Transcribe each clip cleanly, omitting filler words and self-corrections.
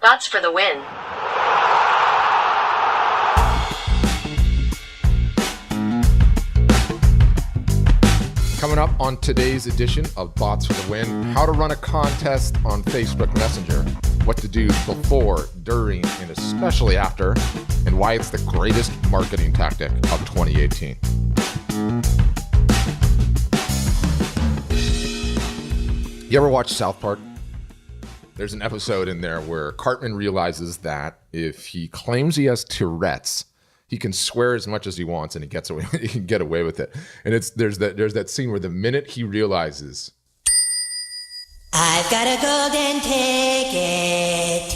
Bots for the win. Coming up on today's edition of Bots for the Win, how to run a contest on Facebook Messenger, what to do before, during, and especially after, and why it's the greatest marketing tactic of 2018. You ever watch South Park? There's an episode in there where Cartman realizes that if he claims he has Tourette's, he can swear as much as he wants and he can get away with it. And there's that scene where the minute he realizes, I've got a golden ticket.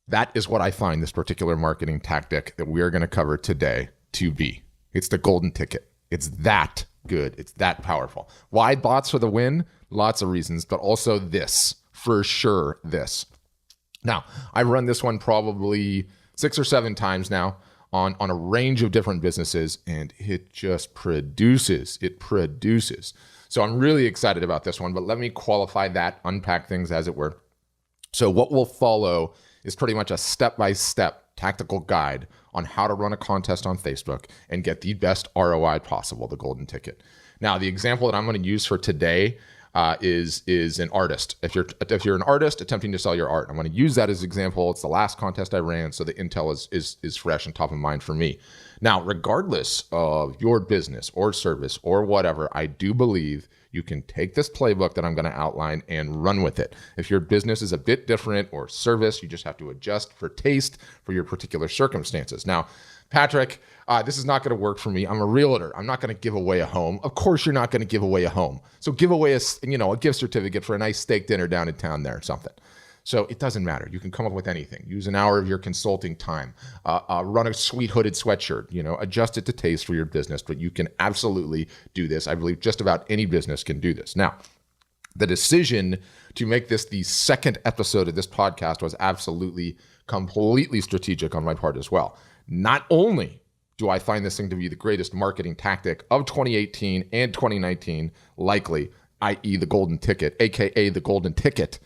That is what I find this particular marketing tactic that we are going to cover today to be. It's the golden ticket. It's that good. It's that powerful. Why bots for the win? Lots of reasons, but also this, for sure, this. Now, I've run this one probably 6 or 7 times now on a range of different businesses, and it just produces. It produces. So I'm really excited about this one, but let me qualify that, unpack things as it were. So what we'll follow is pretty much a step-by-step tactical guide on how to run a contest on Facebook and get the best ROI possible, the golden ticket. Now, the example that I'm going to use for today is an artist. If you're an artist attempting to sell your art, I'm going to use that as an example. It's the last contest I ran, so the intel is fresh and top of mind for me. Now, regardless of your business or service or whatever, I do believe you can take this playbook that I'm going to outline and run with it. If your business is a bit different or service, you just have to adjust for taste for your particular circumstances. Now, Patrick, this is not going to work for me. I'm a realtor. I'm not going to give away a home. Of course, you're not going to give away a home. So give away a gift certificate for a nice steak dinner down in town there or something. So it doesn't matter. You can come up with anything. Use an hour of your consulting time. Run a sweet hooded sweatshirt. Adjust it to taste for your business. But you can absolutely do this. I believe just about any business can do this. Now, the decision to make this the second episode of this podcast was absolutely, completely strategic on my part as well. Not only do I find this thing to be the greatest marketing tactic of 2018 and 2019, likely, i.e. the golden ticket, aka the golden ticket,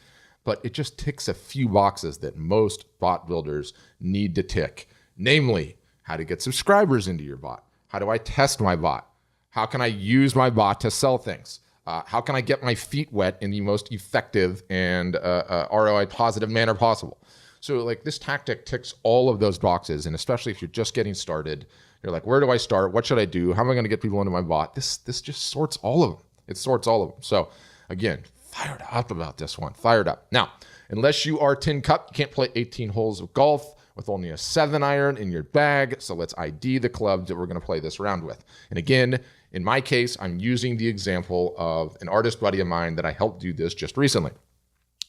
but it just ticks a few boxes that most bot builders need to tick. Namely, how to get subscribers into your bot. How do I test my bot? How can I use my bot to sell things? How can I get my feet wet in the most effective and ROI positive manner possible? So this tactic ticks all of those boxes, and especially if you're just getting started, you're like, where do I start? What should I do? How am I going to get people into my bot? This just sorts all of them. It sorts all of them. So again, fired up about this one. Fired up. Now, unless you are Tin Cup, you can't play 18 holes of golf with only a 7-iron in your bag. So let's ID the clubs that we're going to play this round with. And again, in my case, I'm using the example of an artist buddy of mine that I helped do this just recently.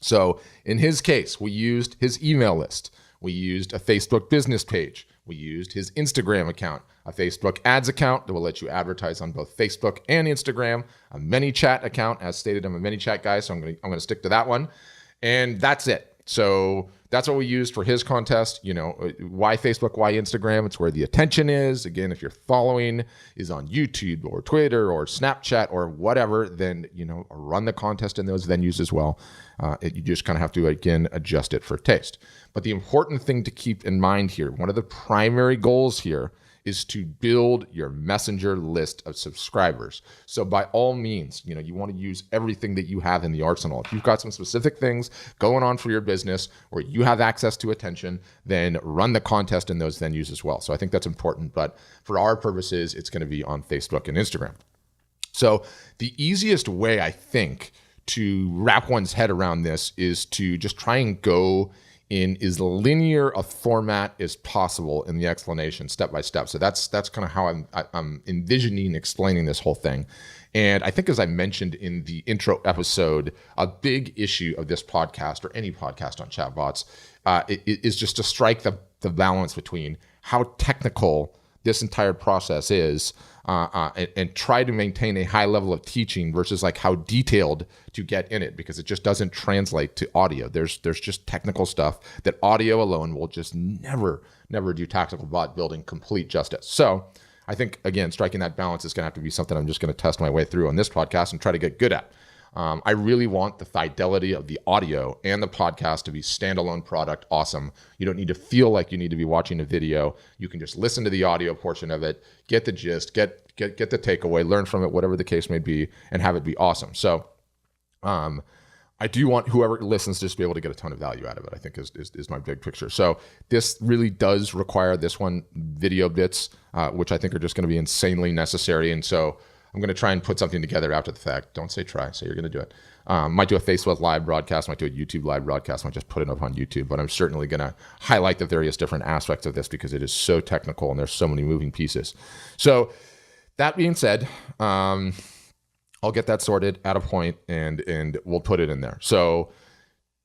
So in his case, we used his email list. We used a Facebook business page. We used his Instagram account, a Facebook ads account that will let you advertise on both Facebook and Instagram, a ManyChat account. As stated, I'm a ManyChat guy, so I'm going to stick to that one. And that's it. So that's what we used for his contest. Why Facebook, why Instagram? It's where the attention is. Again, if your following is on YouTube or Twitter or Snapchat or whatever, then, run the contest in those venues as well. You just kind of have to, again, adjust it for taste. But the important thing to keep in mind here, one of the primary goals here is to build your messenger list of subscribers. So by all means, you want to use everything that you have in the arsenal. If you've got some specific things going on for your business or you have access to attention, then run the contest in those venues as well. So I think that's important. But for our purposes, it's going to be on Facebook and Instagram. So the easiest way, I think, to wrap one's head around this is to just try and go in as linear a format as possible in the explanation, step by step. So that's kind of how I'm envisioning explaining this whole thing. And I think, as I mentioned in the intro episode, a big issue of this podcast or any podcast on chatbots is just to strike the balance between how technical this entire process is and try to maintain a high level of teaching versus how detailed to get in it, because it just doesn't translate to audio. There's just technical stuff that audio alone will just never do tactical bot building complete justice. So I think, again, striking that balance is going to have to be something I'm just going to test my way through on this podcast and try to get good at. I really want the fidelity of the audio and the podcast to be standalone product awesome. You don't need to feel like you need to be watching a video. You can just listen to the audio portion of it, get the gist, get the takeaway, learn from it, whatever the case may be, and have it be awesome. So I do want whoever listens to just be able to get a ton of value out of it, I think is my big picture. So this really does require this one video bits, which I think are just going to be insanely necessary. And so I'm going to try and put something together after the fact. Don't say try, say you're going to do it. Might do a Facebook live broadcast, might do a YouTube live broadcast, might just put it up on YouTube, but I'm certainly going to highlight the various different aspects of this because it is so technical and there's so many moving pieces. So that being said, I'll get that sorted at a point and we'll put it in there. So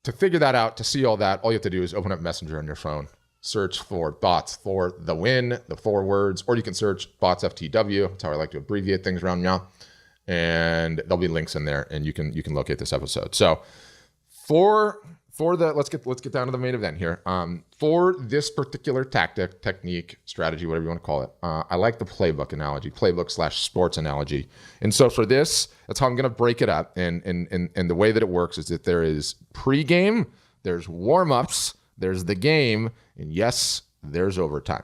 to figure that out, to see all that, all you have to do is open up Messenger on your phone, search for bots for the win, the 4 words, or you can search bots FTW. That's how I like to abbreviate things around now. And there'll be links in there and you can locate this episode. So for the, let's get down to the main event here. For this particular tactic, technique, strategy, whatever you want to call it, I like the playbook analogy, playbook/sports analogy. And so for this, that's how I'm going to break it up. And the way that it works is that there is pregame, there's warm-ups, there's the game, and yes, there's overtime.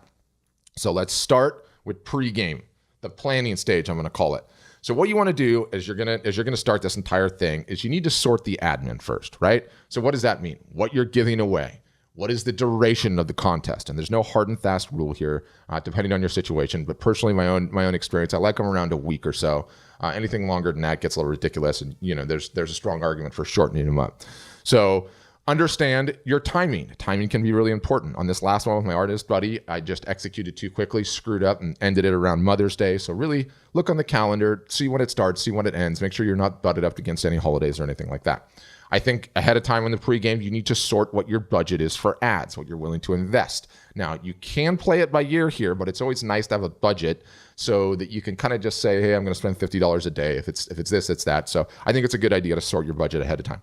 So let's start with pregame, the planning stage, I'm going to call it. So what you want to do is you're going to start this entire thing is you need to sort the admin first, right? So what does that mean? What you're giving away? What is the duration of the contest? And there's no hard and fast rule here, depending on your situation. But personally, my own experience, I like them around a week or so. Anything longer than that gets a little ridiculous, and there's a strong argument for shortening them up. So understand your timing. Timing can be really important. On this last one with my artist buddy, I just executed too quickly, screwed up, and ended it around Mother's Day. So really look on the calendar, see when it starts, see when it ends. Make sure you're not butted up against any holidays or anything like that. I think ahead of time in the pregame, you need to sort what your budget is for ads, what you're willing to invest. Now, you can play it by year here, but it's always nice to have a budget so that you can kind of just say, hey, I'm going to spend $50 a day. If it's this, it's that. So I think it's a good idea to sort your budget ahead of time.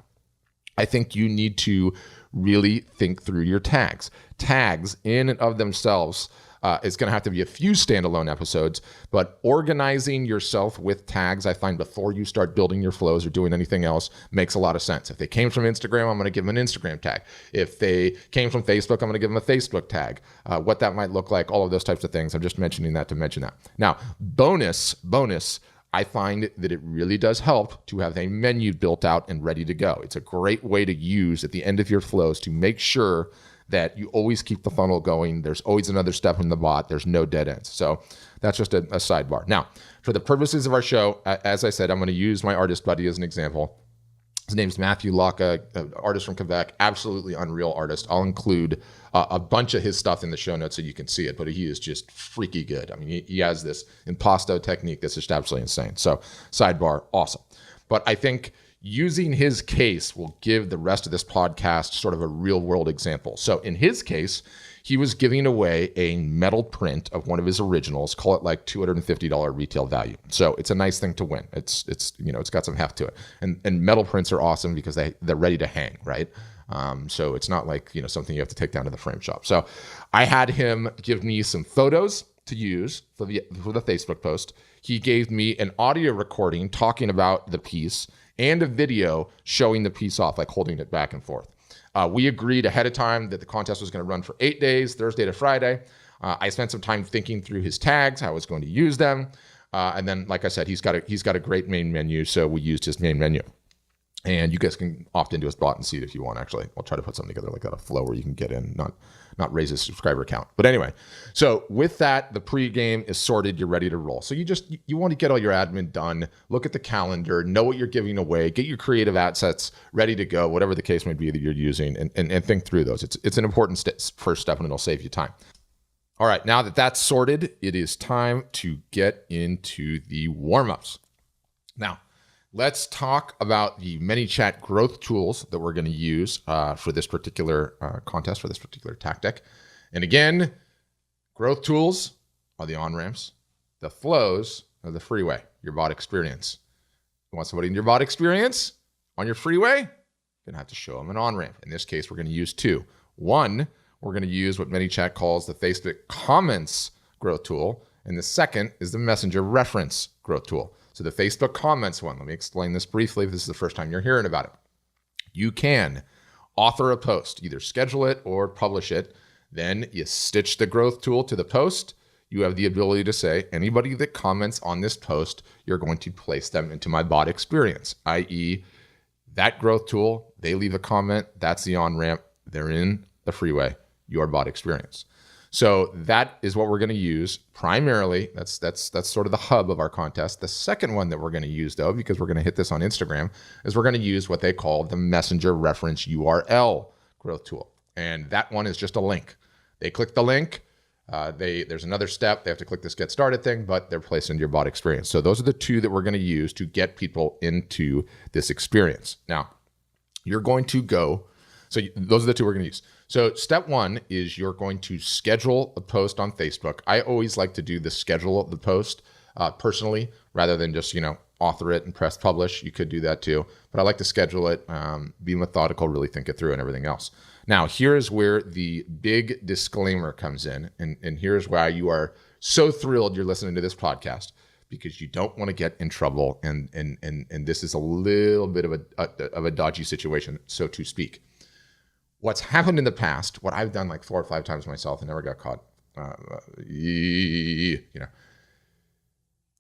I think you need to really think through your tags. Tags in and of themselves is going to have to be a few standalone episodes, but organizing yourself with tags, I find before you start building your flows or doing anything else makes a lot of sense. If they came from Instagram, I'm going to give them an Instagram tag. If they came from Facebook, I'm going to give them a Facebook tag. What that might look like, all of those types of things. I'm just mentioning that to mention that. Now, bonus, I find that it really does help to have a menu built out and ready to go. It's a great way to use at the end of your flows to make sure that you always keep the funnel going. There's always another step in the bot. There's no dead ends. So that's just a sidebar. Now, for the purposes of our show, as I said, I'm going to use my artist buddy as an example. His name's Mathieu, Laca, artist from Quebec, absolutely unreal artist. I'll include a bunch of his stuff in the show notes so you can see it, but he is just freaky good. I mean, he has this impasto technique that's just absolutely insane. So sidebar, awesome. But I think using his case will give the rest of this podcast sort of a real world example. So in his case, he was giving away a metal print of one of his originals, call it like $250 retail value. So it's a nice thing to win. It's got some heft to it. And metal prints are awesome because they're ready to hang, right? So it's not like, something you have to take down to the frame shop. So I had him give me some photos to use for the Facebook post. He gave me an audio recording talking about the piece and a video showing the piece off, like holding it back and forth. We agreed ahead of time that the contest was going to run for 8 days, Thursday to Friday. I spent some time thinking through his tags, how I was going to use them. And then, like I said, he's got a great main menu, so we used his main menu. And you guys can opt into his bot and see it if you want, actually. I'll try to put something together like that, a flow where you can get in, not raise his subscriber count. But anyway, so with that, the pregame is sorted. You're ready to roll. So you want to get all your admin done, look at the calendar, know what you're giving away, get your creative assets ready to go, whatever the case may be that you're using, and think through those. It's an important first step, and it'll save you time. All right, now that that's sorted, it is time to get into the warm-ups. Now, let's talk about the ManyChat growth tools that we're going to use for this particular contest, for this particular tactic. And again, growth tools are the on-ramps. The flows are the freeway, your bot experience. You want somebody in your bot experience on your freeway? You're going to have to show them an on-ramp. In this case, we're going to use two. One, we're going to use what ManyChat calls the Facebook comments growth tool. And the second is the messenger reference growth tool. So the Facebook comments one, let me explain this briefly if this is the first time you're hearing about it. You can author a post, either schedule it or publish it. Then you stitch the growth tool to the post. You have the ability to say, anybody that comments on this post, you're going to place them into my bot experience, i.e., that growth tool, they leave a comment, that's the on-ramp, they're in the freeway, your bot experience. So that is what we're going to use primarily. That's sort of the hub of our contest. The second one that we're going to use, though, because we're going to hit this on Instagram, is we're going to use what they call the Messenger Reference URL growth tool. And that one is just a link. They click the link. There's another step. They have to click this get started thing, but they're placed into your bot experience. So those are the two that we're going to use to get people into this experience. Now, you're going to go. So those are the two we're going to use. So step one is you're going to schedule a post on Facebook. I always like to do the schedule of the post personally, rather than just, author it and press publish. You could do that too, but I like to schedule it, be methodical, really think it through and everything else. Now, here's where the big disclaimer comes in. And here's why you are so thrilled you're listening to this podcast, because you don't want to get in trouble. And this is a little bit of a dodgy situation, so to speak. What's happened in the past, what I've done like 4 or 5 times myself and never got caught,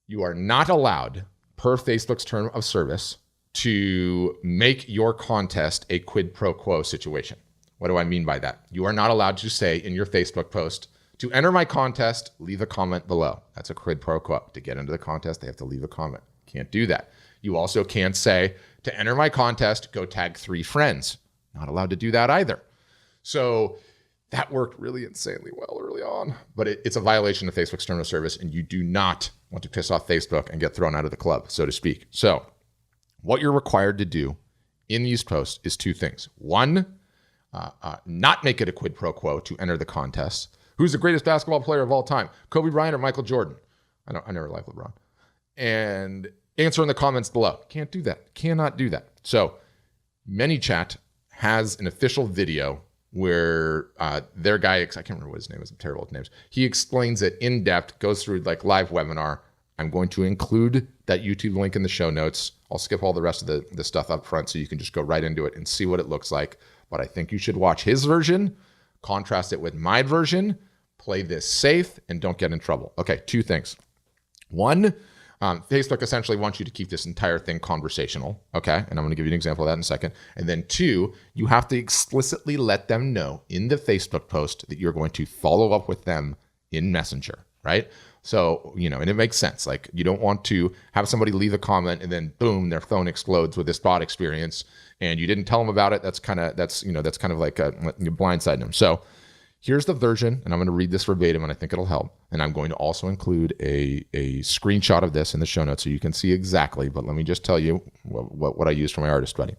you are not allowed, per Facebook's term of service, to make your contest a quid pro quo situation. What do I mean by that? You are not allowed to say in your Facebook post, to enter my contest, leave a comment below. That's a quid pro quo. To get into the contest, they have to leave a comment. Can't do that. You also can't say, to enter my contest, go tag 3 friends. Not allowed to do that either. So that worked really insanely well early on, but it's a violation of Facebook's term of service, and you do not want to piss off Facebook and get thrown out of the club, so to speak. So what you're required to do in these posts is 2 things. One, not make it a quid pro quo to enter the contest. Who's the greatest basketball player of all time? Kobe Bryant or Michael Jordan? I never liked LeBron. And answer in the comments below. Can't do that. Cannot do that. So ManyChat has an official video where their guy, I can't remember what his name is, I'm terrible with names. He explains it in depth, goes through like live webinar. I'm going to include that YouTube link in the show notes. I'll skip all the rest of the stuff up front so you can just go right into it and see what it looks like. But I think you should watch his version, contrast it with my version, play this safe, and don't get in trouble. Okay, 2 things. One, Facebook essentially wants you to keep this entire thing conversational, okay? And I'm going to give you an example of that in a second. And then 2, you have to explicitly let them know in the Facebook post that you're going to follow up with them in Messenger, right? So, and it makes sense. Like, you don't want to have somebody leave a comment and then boom, their phone explodes with this bot experience, and you didn't tell them about it. That's kind of like you're blindsiding them. So here's the version, and I'm going to read this verbatim, and I think it'll help. And I'm going to also include a screenshot of this in the show notes so you can see exactly. But let me just tell you what I used for my artist study.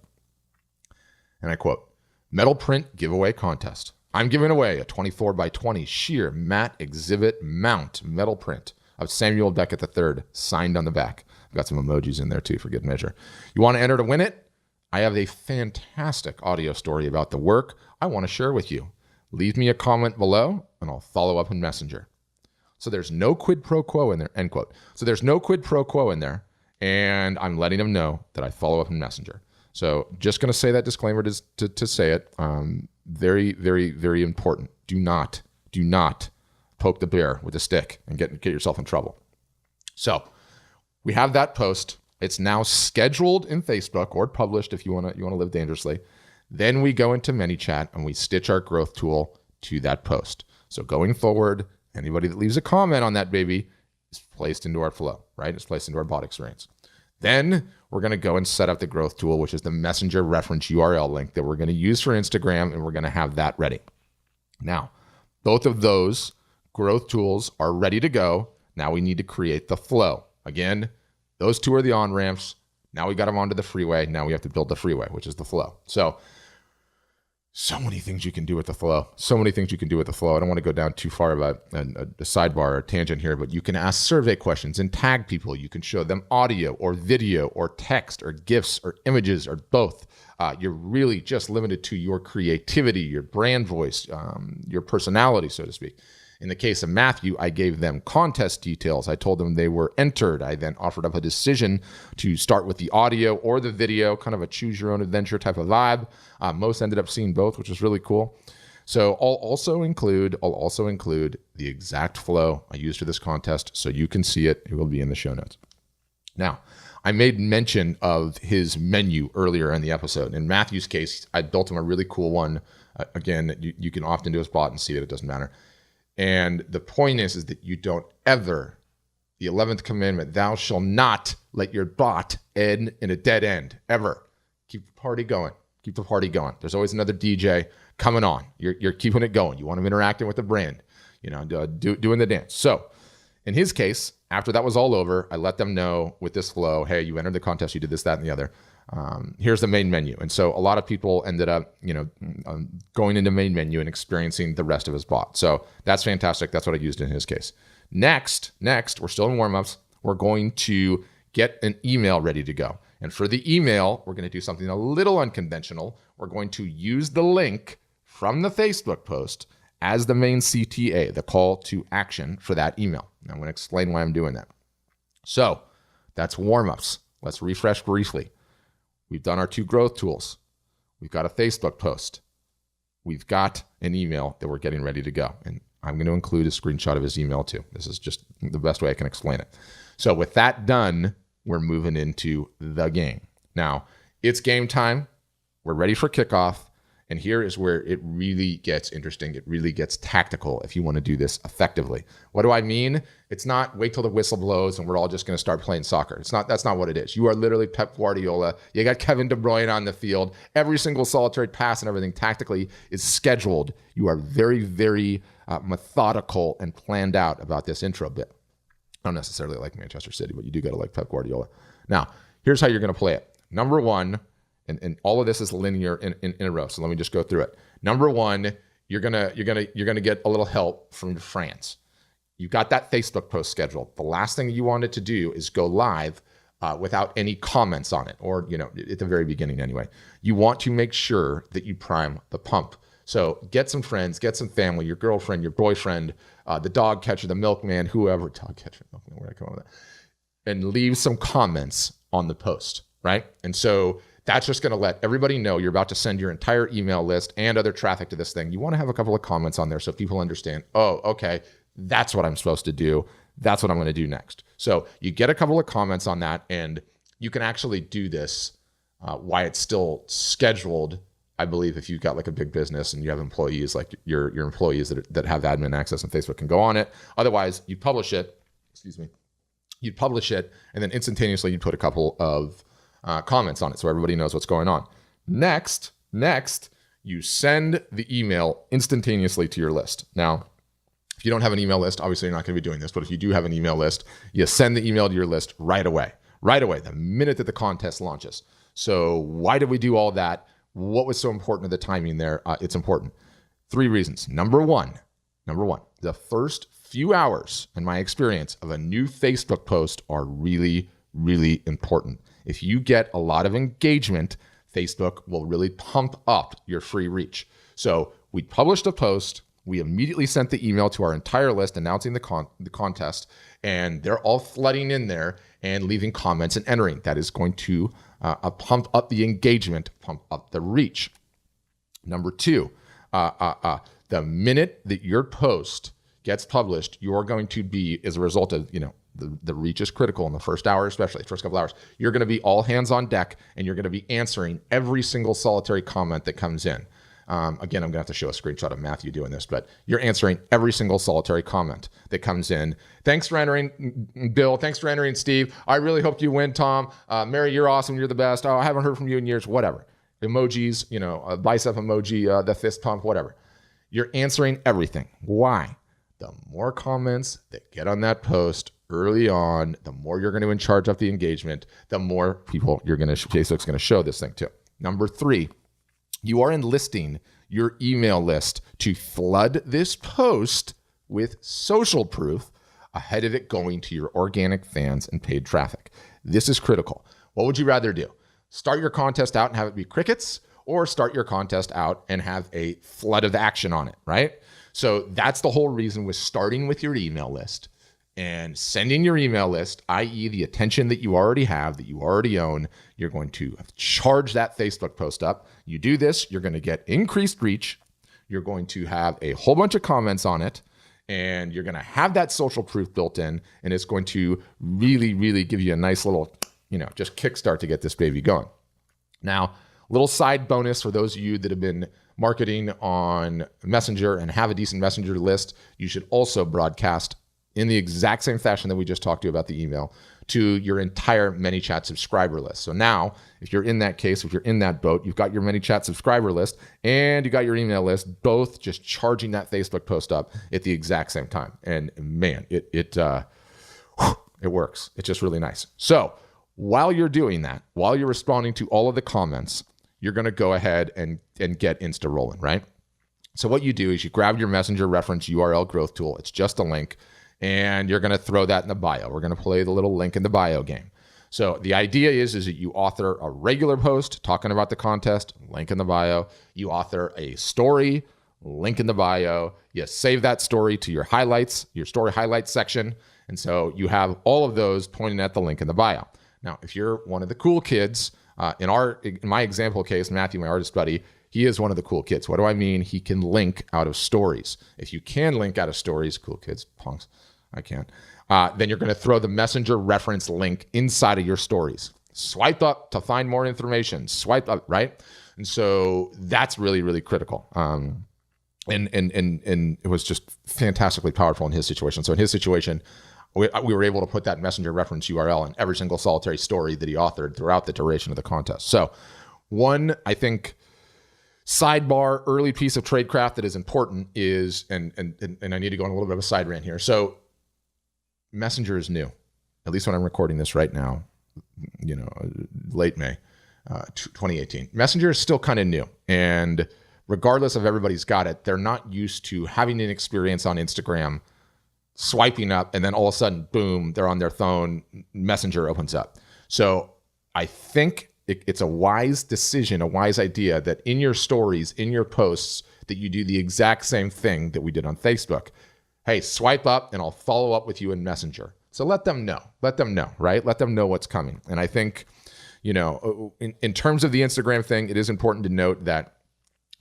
And I quote, "Metal print giveaway contest. I'm giving away a 24 by 20 sheer matte exhibit mount metal print of Samuel Beckett III signed on the back." I've got some emojis in there too for good measure. You want to enter to win it? I have a fantastic audio story about the work I want to share with you. Leave me a comment below and I'll follow up in Messenger. So there's no quid pro quo in there, end quote. So there's no quid pro quo in there, and I'm letting them know that I follow up in Messenger. So just going to say that disclaimer to say it. Very, very, very important. Do not poke the bear with a stick and get yourself in trouble. So we have that post. It's now scheduled in Facebook or published if you want to live dangerously. Then we go into ManyChat and we stitch our growth tool to that post. So going forward, anybody that leaves a comment on that baby is placed into our flow, right? It's placed into our bot experience. Then we're going to go and set up the growth tool, which is the Messenger reference URL link that we're going to use for Instagram, and we're going to have that ready. Now, both of those growth tools are ready to go. Now we need to create the flow. Again, those 2 are the on-ramps. Now we got them onto the freeway. Now we have to build the freeway, which is the flow. So many things you can do with the flow. I don't want to go down too far about a sidebar or a tangent here, but you can ask survey questions and tag people. You can show them audio or video or text or GIFs or images or both. You're really just limited to your creativity, your brand voice, your personality, so to speak. In the case of Mathieu, I gave them contest details. I told them they were entered. I then offered up a decision to start with the audio or the video, kind of a choose your own adventure type of vibe. Most ended up seeing both, which was really cool. So I'll also include the exact flow I used for this contest so you can see it. It will be in the show notes. Now, I made mention of his menu earlier in the episode. In Matthew's case, I built him a really cool one. Again, you can opt into his bot and see it. It doesn't matter. And the point is that you don't ever, the 11th commandment, thou shalt not let your bot end in a dead end, ever. Keep the party going. Keep the party going. There's always another DJ coming on. You're keeping it going. You want them interacting with the brand, doing the dance. So in his case, after that was all over, I let them know with this flow, hey, you entered the contest, you did this, that, and the other. Here's the main menu. And so a lot of people ended up, going into main menu and experiencing the rest of his bot. So that's fantastic. That's what I used in his case. Next, we're still in warm-ups. We're going to get an email ready to go. And for the email, we're going to do something a little unconventional. We're going to use the link from the Facebook post as the main CTA, the call to action for that email. And I'm going to explain why I'm doing that. So that's warm-ups. Let's refresh briefly. We've done our 2 growth tools. We've got a Facebook post. We've got an email that we're getting ready to go. And I'm going to include a screenshot of his email too. This is just the best way I can explain it. So with that done, we're moving into the game. Now, it's game time. We're ready for kickoff. And here is where it really gets interesting. It really gets tactical if you want to do this effectively. What do I mean? It's not wait till the whistle blows and we're all just going to start playing soccer. That's not what it is. You are literally Pep Guardiola. You got Kevin De Bruyne on the field. Every single solitary pass and everything tactically is scheduled. You are very, very methodical and planned out about this intro bit. I don't necessarily like Manchester City, but you do got to like Pep Guardiola. Now, here's how you're going to play it. Number one, and all of this is linear in a row. So let me just go through it. Number one, you're gonna get a little help from your friends. You got that Facebook post scheduled. The last thing you want it to do is go live without any comments on it, or at the very beginning anyway. You want to make sure that you prime the pump. So get some friends, get some family, your girlfriend, your boyfriend, the dog catcher, the milkman, whoever. Dog catcher, milkman, where did I come up with that? And leave some comments on the post, right? And so that's just going to let everybody know you're about to send your entire email list and other traffic to this thing. You want to have a couple of comments on there so people understand, oh, okay, that's what I'm supposed to do. That's what I'm going to do next. So you get a couple of comments on that, and you can actually do this while it's still scheduled. I believe if you've got like a big business and you have employees, like your employees that have admin access on Facebook can go on it. Otherwise, you publish it. You'd publish it, and then instantaneously you put a couple of comments on it so everybody knows what's going on. Next, you send the email instantaneously to your list. Now, if you don't have an email list, obviously you're not going to be doing this, but if you do have an email list, you send the email to your list right away, the minute that the contest launches. So why did we do all that? What was so important to the timing there? It's important. 3 reasons. Number one, the first few hours, in my experience, of a new Facebook post are really, really important. If you get a lot of engagement, Facebook will really pump up your free reach. So we published a post. We immediately sent the email to our entire list announcing the contest, and they're all flooding in there and leaving comments and entering. That is going to pump up the engagement, pump up the reach. Number 2, the minute that your post gets published, you're going to be, as a result of, the reach is critical in the first hour, especially the first couple hours. You're going to be all hands on deck, and you're going to be answering every single solitary comment that comes in. Again, I'm going to have to show a screenshot of Mathieu doing this, but you're answering every single solitary comment that comes in. Thanks for entering, Bill. Thanks for entering, Steve. I really hope you win, Tom. Mary, you're awesome. You're the best. Oh, I haven't heard from you in years. Whatever. Emojis, a bicep emoji, the fist pump, whatever. You're answering everything. Why? The more comments that get on that post early on, the more you're going to charge up the engagement, the more people Facebook's going to show this thing to. Number 3, you are enlisting your email list to flood this post with social proof ahead of it going to your organic fans and paid traffic. This is critical. What would you rather do? Start your contest out and have it be crickets, or start your contest out and have a flood of action on it, right? So that's the whole reason with starting with your email list and sending your email list, i.e. the attention that you already have, that you already own. You're going to charge that Facebook post up. You do this, you're going to get increased reach. You're going to have a whole bunch of comments on it, and you're going to have that social proof built in, and it's going to really, really give you a nice little, just kickstart to get this baby going. Now, little side bonus for those of you that have been marketing on Messenger and have a decent Messenger list, you should also broadcast in the exact same fashion that we just talked to you about the email to your entire ManyChat subscriber list. So now, if you're in that case, if you're in that boat, you've got your ManyChat subscriber list and you got your email list, both just charging that Facebook post up at the exact same time. And man, it works. It's just really nice. So while you're doing that, while you're responding to all of the comments, you're going to go ahead and get Insta rolling, right? So what you do is you grab your Messenger reference URL growth tool. It's just a link. And you're going to throw that in the bio. We're going to play the little link in the bio game. So the idea is that you author a regular post talking about the contest, link in the bio. You author a story, link in the bio. You save that story to your highlights, your story highlights section. And so you have all of those pointing at the link in the bio. Now, if you're one of the cool kids, in my example case, Mathieu, my artist buddy, he is one of the cool kids. What do I mean? He can link out of stories. If you can link out of stories, cool kids, punks, I can't. Then you're going to throw the Messenger reference link inside of your stories. Swipe up to find more information. Swipe up, right? And so that's really, really critical. And it was just fantastically powerful in his situation. So in his situation, we were able to put that Messenger reference URL in every single solitary story that he authored throughout the duration of the contest. So one, I think, sidebar early piece of tradecraft that is important is, and I need to go on a little bit of a side rant here. So Messenger is new, at least when I'm recording this right now, late May 2018. Messenger is still kind of new. And regardless of everybody's got it, they're not used to having an experience on Instagram, swiping up, and then all of a sudden, boom, they're on their phone, Messenger opens up. So I think it's a wise decision, a wise idea that in your stories, in your posts, that you do the exact same thing that we did on Facebook. Hey, swipe up and I'll follow up with you in Messenger. So let them know, right? Let them know what's coming. And I think, in terms of the Instagram thing, it is important to note that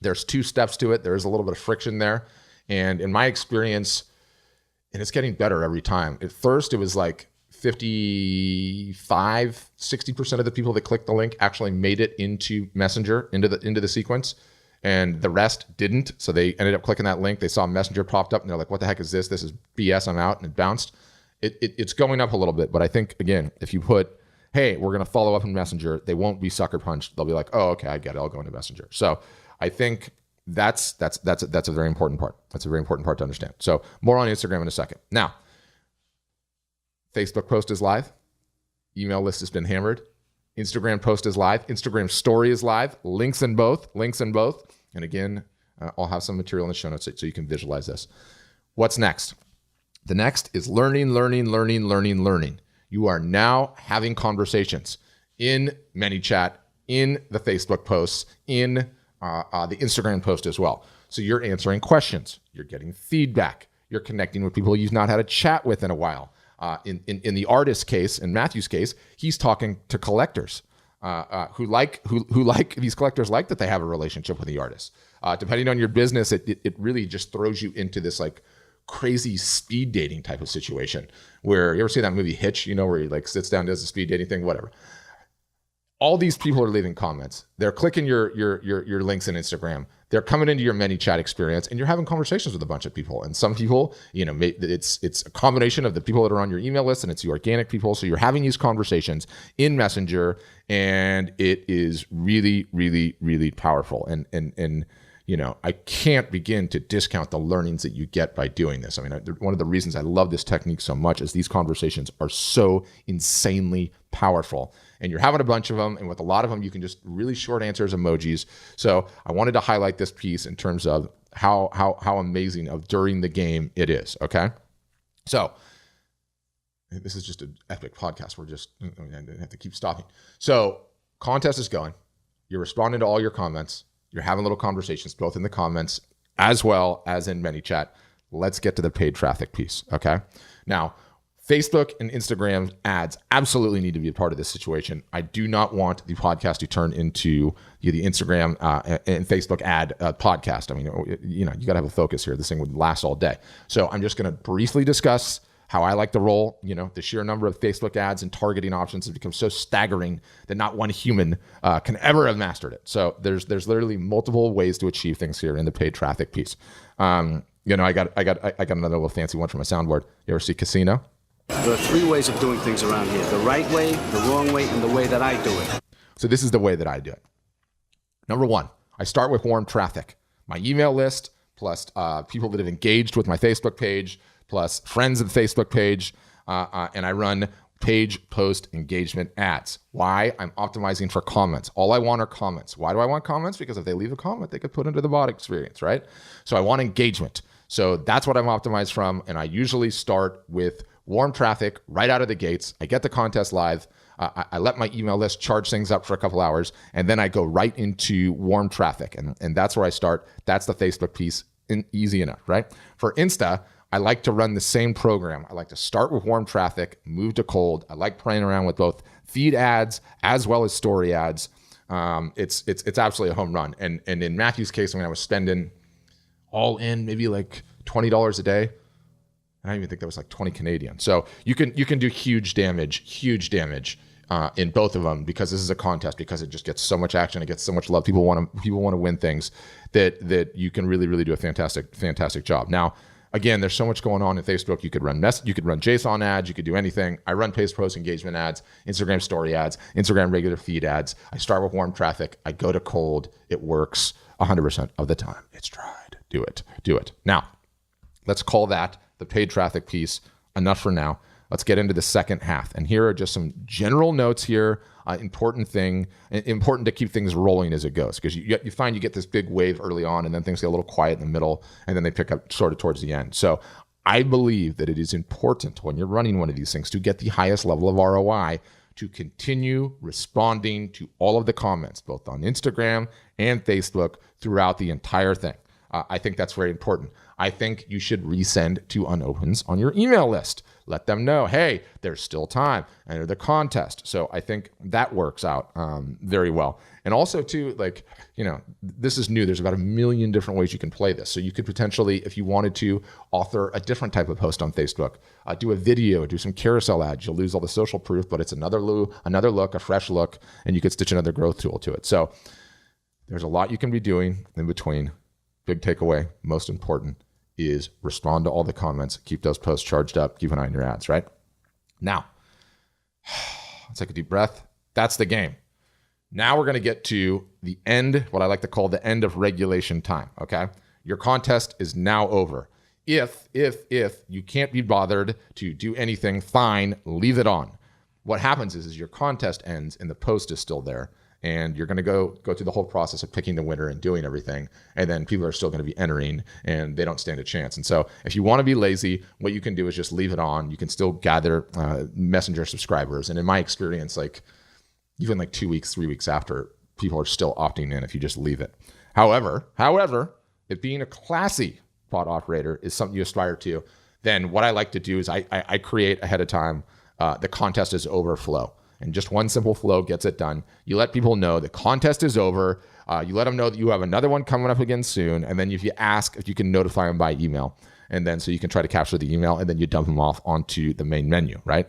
there's 2 steps to it. There is a little bit of friction there. And in my experience, and it's getting better every time. At first, it was like 60% of the people that clicked the link actually made it into Messenger, into the sequence. And the rest didn't. So they ended up clicking that link. They saw Messenger popped up and they're like, what the heck is this? This is BS. I'm out. And it bounced. It's going up a little bit. But I think, again, if you put, hey, we're going to follow up in Messenger, they won't be sucker punched. They'll be like, oh, okay, I get it. I'll go into Messenger. So I think that's a very important part. That's a very important part to understand. So more on Instagram in a second. Now, Facebook post is live. Email list has been hammered. Instagram post is live. Instagram story is live. Links in both. And again, I'll have some material in the show notes so you can visualize this. What's next? The next is learning. You are now having conversations in ManyChat, in the Facebook posts, in the Instagram post as well. So you're answering questions. You're getting feedback. You're connecting with people you've not had a chat with in a while. In the artist's case, in Matthew's case, he's talking to collectors who like these collectors like that they have a relationship with the artist. Depending on your business, it really just throws you into this like crazy speed dating type of situation where you ever see that movie Hitch, where he like sits down, does the speed dating thing, whatever. All these people are leaving comments. They're clicking your links in Instagram. They're coming into your ManyChat experience, and you're having conversations with a bunch of people. And some people, it's a combination of the people that are on your email list, and it's the organic people. So you're having these conversations in Messenger, and it is really, really, really powerful. And I can't begin to discount the learnings that you get by doing this. I mean, one of the reasons I love this technique so much is these conversations are so insanely powerful. And you're having a bunch of them, and with a lot of them, you can just really short answers, emojis. So I wanted to highlight this piece in terms of how amazing of during the game it is, okay? So this is just an epic podcast. I have to keep stopping. So contest is going. You're responding to all your comments. You're having little conversations, both in the comments as well as in ManyChat. Let's get to the paid traffic piece, okay? Now, Facebook and Instagram ads absolutely need to be a part of this situation. I do not want the podcast to turn into the Instagram and Facebook ad podcast. I mean, you got to have a focus here. This thing would last all day. So I'm just going to briefly discuss how I like to roll. The sheer number of Facebook ads and targeting options has become so staggering that not one human can ever have mastered it. So there's literally multiple ways to achieve things here in the paid traffic piece. I got another little fancy one for my soundboard. You ever see Casino? There are 3 ways of doing things around here. The right way, the wrong way, and the way that I do it. So this is the way that I do it. Number 1, I start with warm traffic. My email list, plus people that have engaged with my Facebook page, plus friends of the Facebook page, and I run page post engagement ads. Why? I'm optimizing for comments. All I want are comments. Why do I want comments? Because if they leave a comment, they could put into the bot experience, right? So I want engagement. So that's what I'm optimized from, and I usually start with warm traffic right out of the gates. I get the contest live. I let my email list charge things up for a couple hours, and then I go right into warm traffic, and that's where I start. That's the Facebook piece, easy enough, right? For Insta, I like to run the same program. I like to start with warm traffic, move to cold. I like playing around with both feed ads as well as story ads. It's absolutely a home run. And in Matthew's case, I was spending all in maybe like $20 a day. I don't even think that was like 20 Canadian. So you can do huge damage in both of them, because this is a contest, because it just gets so much action, it gets so much love. People want to win things that you can really do a fantastic job. Now, again, there's so much going on in Facebook. You could run JSON ads, you could do anything. I run page post engagement ads, Instagram story ads, Instagram regular feed ads. I start with warm traffic. I go to cold. It works 100% of the time. It's tried. Do it. Now, let's call that the paid traffic piece. Enough for now. Let's get into the second half. And here are just some general notes here. Important to keep things rolling as it goes, because you find you get this big wave early on, and then things get a little quiet in the middle, and then they pick up sort of towards the end. So I believe that it is important when you're running one of these things to get the highest level of ROI to continue responding to all of the comments, both on Instagram and Facebook, throughout the entire thing. I think that's very important. I think you should resend to unopens on your email list. Let them know, hey, there's still time, enter the contest. So I think that works out very well. And also too, this is new. There's about 1 million different ways you can play this. So you could potentially, if you wanted to, author a different type of post on Facebook, do a video, do some carousel ads. You'll lose all the social proof, but it's another look, a fresh look, and you could stitch another growth tool to it. So there's a lot you can be doing in between. Big takeaway, most important, is respond to all the comments, keep those posts charged up, keep an eye on your ads, right? Now, let's take a deep breath. That's the game. Now we're going to get to the end, what I like to call the end of regulation time, okay? Your contest is now over. If you can't be bothered to do anything, fine, leave it on. What happens is your contest ends and the post is still there. And you're going to go through the whole process of picking the winner and doing everything. And then people are still going to be entering, and they don't stand a chance. And so if you want to be lazy, what you can do is just leave it on. You can still gather messenger subscribers. And in my experience, even 2 weeks, 3 weeks after, people are still opting in if you just leave it. However, if being a classy bot operator is something you aspire to, then what I like to do is I create ahead of time the contest is over flow. And just one simple flow gets it done. You let people know the contest is over. You let them know that you have another one coming up again soon. And then if you ask if you can notify them by email, and then so you can try to capture the email, and then you dump them off onto the main menu, right?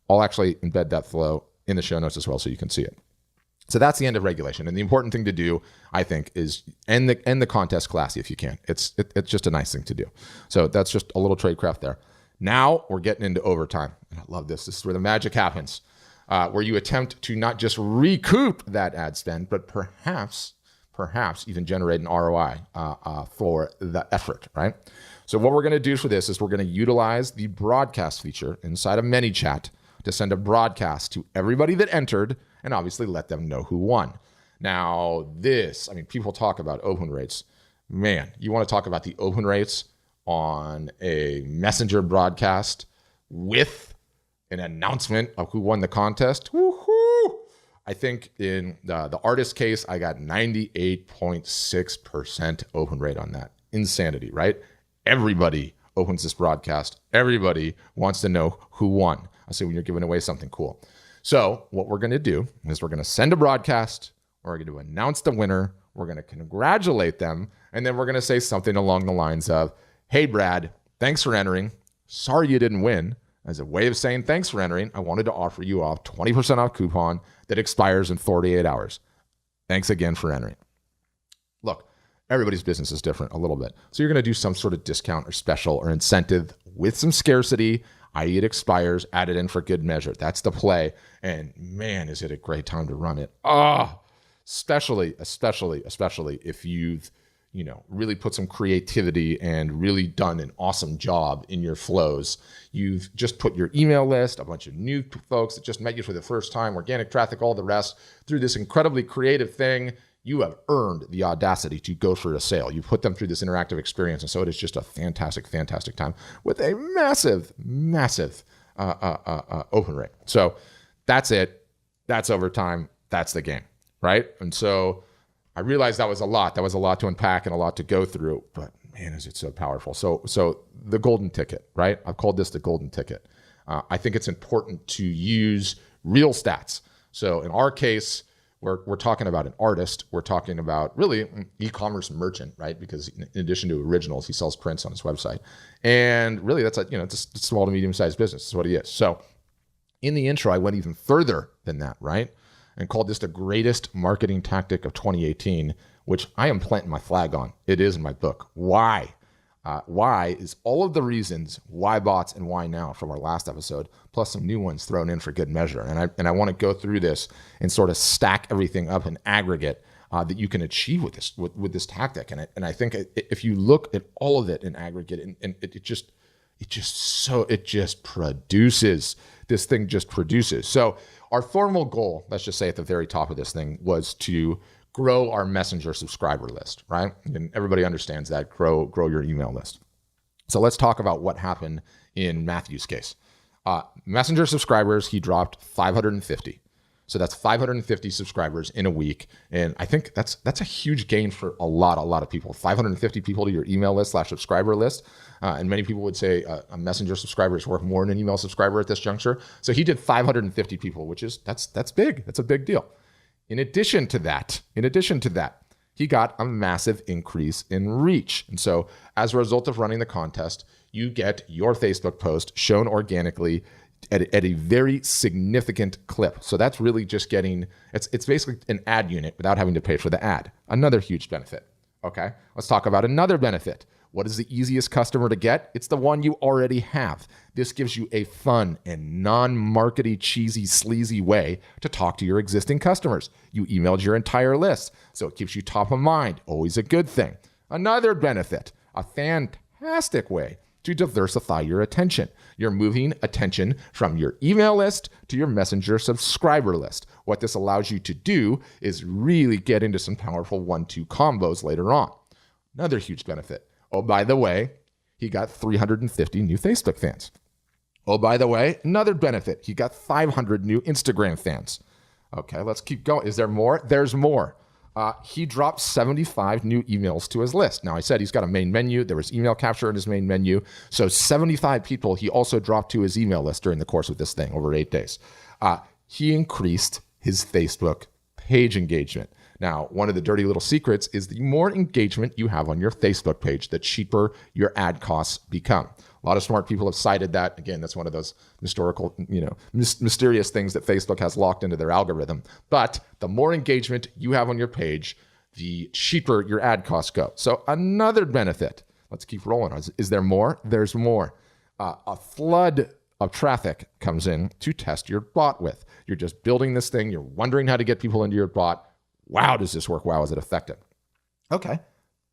I'll actually embed that flow in the show notes as well so you can see it. So that's the end of regulation. And the important thing to do, I think, is end the contest classy if you can. It's just a nice thing to do. So that's just a little tradecraft there. Now we're getting into overtime. And I love this. This is where the magic happens. Where you attempt to not just recoup that ad spend, but perhaps even generate an ROI for the effort, right? So what we're going to do for this is we're going to utilize the broadcast feature inside of ManyChat to send a broadcast to everybody that entered and obviously let them know who won. Now people talk about open rates. Man, you want to talk about the open rates on a messenger broadcast with an announcement of who won the contest. Woohoo! I think in the artist case, I got 98.6% open rate on that. Insanity, right? Everybody opens this broadcast. Everybody wants to know who won. I say when you're giving away something cool. So what we're going to do is we're going to send a broadcast. We're going to announce the winner. We're going to congratulate them. And then we're going to say something along the lines of, hey, Brad, thanks for entering. Sorry you didn't win. As a way of saying thanks for entering, I wanted to offer you a 20% off coupon that expires in 48 hours. Thanks again for entering. Look, everybody's business is different a little bit. So you're going to do some sort of discount or special or incentive with some scarcity, i.e. it expires, add it in for good measure. That's the play. And man, is it a great time to run it. Especially if you've really put some creativity and really done an awesome job in your flows. You've just put your email list, a bunch of new folks that just met you for the first time, organic traffic, all the rest, through this incredibly creative thing. You have earned the audacity to go for a sale. You put them through this interactive experience. And so it is just a fantastic, fantastic time with a massive, massive open rate. So that's it. That's overtime. That's the game, right? And so I realized that was a lot. That was a lot to unpack and a lot to go through, but man, is it so powerful. So the golden ticket, right? I've called this the golden ticket. I think it's important to use real stats. So in our case, we're talking about an artist. We're talking about really an e-commerce merchant, right? Because in addition to originals, he sells prints on his website. And really that's it's a small to medium-sized business. That's what he is. So in the intro, I went even further than that, right? And called this the greatest marketing tactic of 2018, which I am planting my flag on. It is in my book. Why? Why is all of the reasons why bots and why now from our last episode, plus some new ones thrown in for good measure. And I want to go through this and sort of stack everything up in aggregate that you can achieve with this tactic. And I think if you look at all of it in aggregate, and it just produces. This thing just produces. So our formal goal, let's just say at the very top of this thing, was to grow our messenger subscriber list, right? And everybody understands that, grow your email list. So let's talk about what happened in Matthew's case. Messenger subscribers, he dropped 550. So that's 550 subscribers in a week. And I think that's a huge gain for a lot of people. 550 people to your email list / subscriber list. And many people would say a messenger subscriber is worth more than an email subscriber at this juncture. So he did 550 people, which is, that's big. That's a big deal. In addition to that, he got a massive increase in reach. And so as a result of running the contest, you get your Facebook post shown organically at a very significant clip. So that's really just getting, it's basically an ad unit without having to pay for the ad. Another huge benefit. Okay, let's talk about another benefit. What is the easiest customer to get? It's the one you already have. This gives you a fun and non-markety, cheesy, sleazy way to talk to your existing customers. You emailed your entire list, so it keeps you top of mind. Always a good thing. Another benefit, a fantastic way to diversify your attention. You're moving attention from your email list to your messenger subscriber list. What this allows you to do is really get into some powerful 1-2 combos later on. Another huge benefit. Oh, by the way, he got 350 new Facebook fans. Oh, by the way, another benefit. He got 500 new Instagram fans. Okay, let's keep going. Is there more? There's more. He dropped 75 new emails to his list. Now, I said he's got a main menu. There was email capture in his main menu. So 75 people he also dropped to his email list during the course of this thing over 8 days. He increased his Facebook page engagement. Now, one of the dirty little secrets is the more engagement you have on your Facebook page, the cheaper your ad costs become. A lot of smart people have cited that. Again, that's one of those mysterious things that Facebook has locked into their algorithm. But the more engagement you have on your page, the cheaper your ad costs go. So another benefit, let's keep rolling. Is there more? There's more. A flood of traffic comes in to test your bot with. You're just building this thing. You're wondering how to get people into your bot. Wow, does this work? Wow, is it effective? Okay,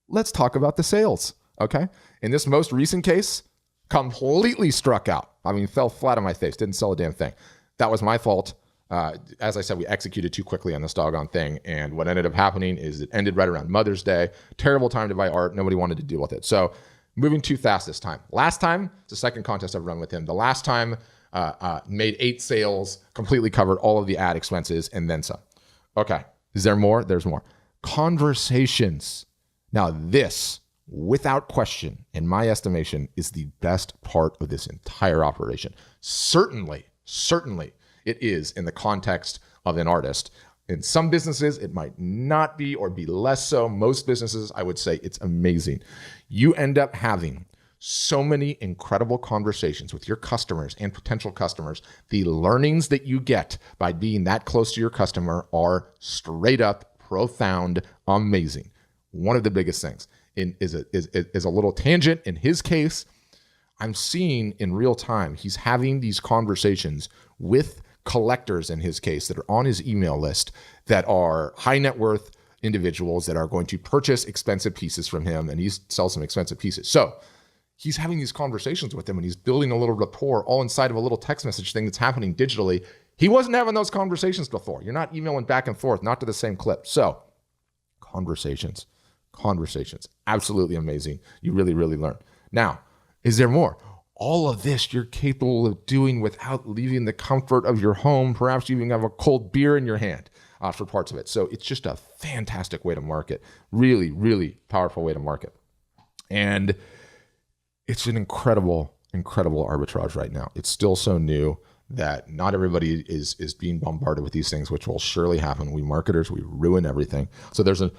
let's talk about the sales. Okay, in this most recent case, completely struck out. I mean, fell flat on my face, didn't sell a damn thing. That was my fault. As I said, we executed too quickly on this doggone thing. And what ended up happening is it ended right around Mother's Day. Terrible time to buy art. Nobody wanted to deal with it. So moving too fast this time. Last time, it's the second contest I've run with him. The last time, made 8 sales, completely covered all of the ad expenses and then some. Okay. Is there more? There's more. Conversations. Now, this, without question, in my estimation, is the best part of this entire operation. Certainly, it is in the context of an artist. In some businesses, it might not be or be less so. Most businesses, I would say it's amazing. You end up having so many incredible conversations with your customers and potential customers. The learnings that you get by being that close to your customer are straight up profound, amazing. One of the biggest things is a little tangent. In his case, I'm seeing in real time, he's having these conversations with collectors, in his case, that are on his email list that are high net worth individuals that are going to purchase expensive pieces from him, and he sells some expensive pieces. So he's having these conversations with them, and he's building a little rapport all inside of a little text message thing that's happening digitally. He wasn't having those conversations before. You're not emailing back and forth, not to the same clip. So conversations, absolutely amazing. You really, really learn. Now, is there more? All of this you're capable of doing without leaving the comfort of your home. Perhaps you even have a cold beer in your hand for parts of it. So it's just a fantastic way to market. Really, really powerful way to market. And it's an incredible arbitrage right now. It's still so new that not everybody is being bombarded with these things, which will surely happen. We marketers, we ruin everything. So there's an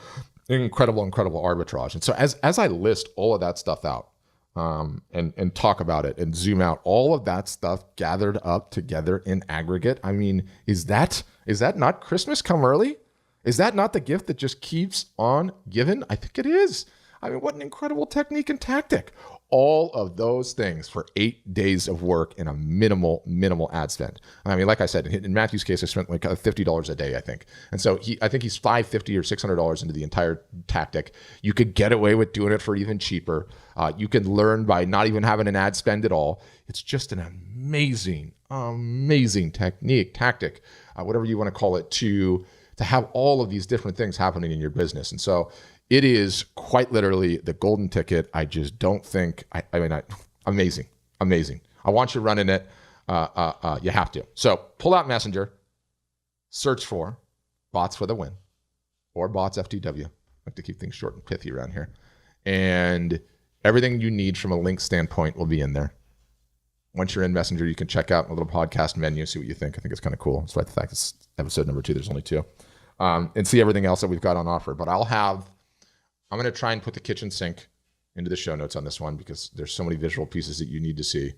incredible arbitrage. And so as I list all of that stuff out, and talk about it and zoom out, all of that stuff gathered up together in aggregate. I mean, is that not Christmas come early? Is that not the gift that just keeps on giving? I think it is. I mean, what an incredible technique and tactic. All of those things for 8 days of work in a minimal ad spend. I mean, like I said, in Matthew's case, I spent like $50 a day, I think. And so I think he's $550 or $600 into the entire tactic. You could get away with doing it for even cheaper. You can learn by not even having an ad spend at all. It's just an amazing technique, tactic, whatever you want to call it, to have all of these different things happening in your business. And so it is quite literally the golden ticket. I just don't think, amazing. I want you running it. You have to. So pull out Messenger, search for Bots for the Win or Bots FTW. I like to keep things short and pithy around here. And everything you need from a link standpoint will be in there. Once you're in Messenger, you can check out a little podcast menu, see what you think. I think it's kind of cool, despite the fact it's episode number 2, there's only 2. And see everything else that we've got on offer. But I'm going to try and put the kitchen sink into the show notes on this one because there's so many visual pieces that you need to see.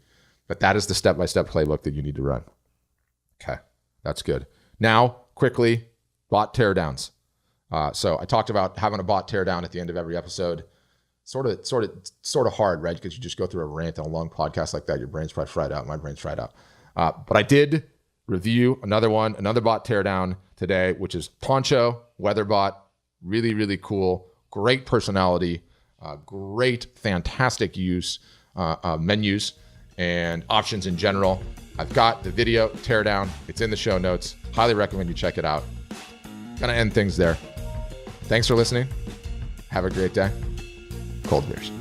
But that is the step-by-step playbook that you need to run. Okay, that's good. Now, quickly, bot teardowns. So I talked about having a bot teardown at the end of every episode. Sort of hard, right? Because you just go through a rant on a long podcast like that. Your brain's probably fried out. My brain's fried out. But I did review another bot teardown today, which is Poncho, weather bot. Really, really cool. Great personality, fantastic use, menus and options in general. I've got the video teardown. It's in the show notes. Highly recommend you check it out. Gonna end things there. Thanks for listening. Have a great day. Cold beers.